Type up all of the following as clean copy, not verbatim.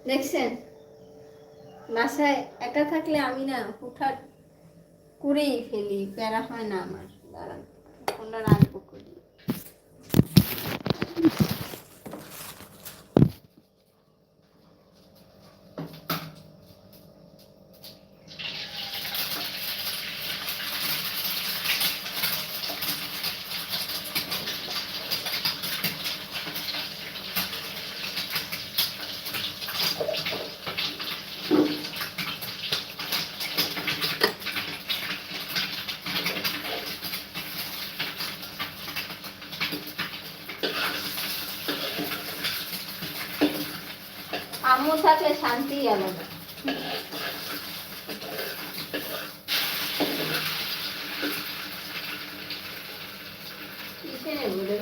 দেখছেন, বাসায় একা থাকলে আমি না হুটহাট করেই ফেলি, প্যারা হয় না আমার। দাঁড়ান, কোনটা রাখবো করি। আম্মু থাকলে শান্তি আলাদা। কিসে নেবো রে?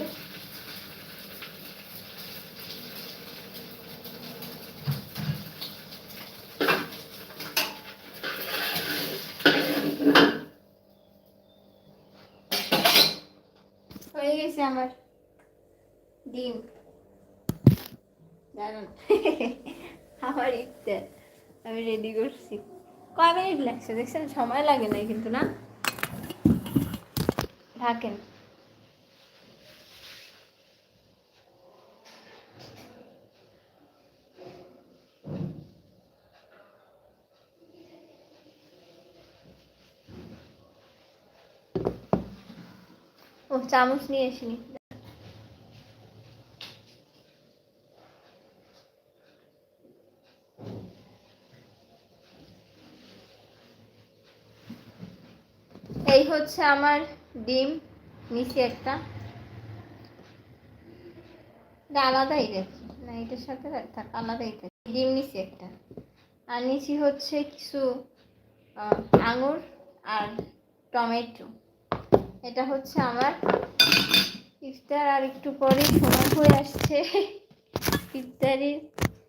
হয়ে গেছে আমার ডিম। দাঁড়ান, আমার ইফতার আমি রেডি করছি। কয় মিনিট লাগছে দেখছেন, সময় লাগে নাই কিন্তু না। ঢাকেন। ও চামচ নিয়ে আসিনি। এই হচ্ছে আমার ডিম, নিচে একটা, এটা আলাদাই রাখি না, এটার সাথে থাক, আলাদাই থাক। ডিম নিচে একটা, আর নিচে হচ্ছে কিছু আঙুর আর টমেটো। এটা হচ্ছে আমার ইফতার। আর একটু পরে সময় হয়ে আসছে ইফতারির।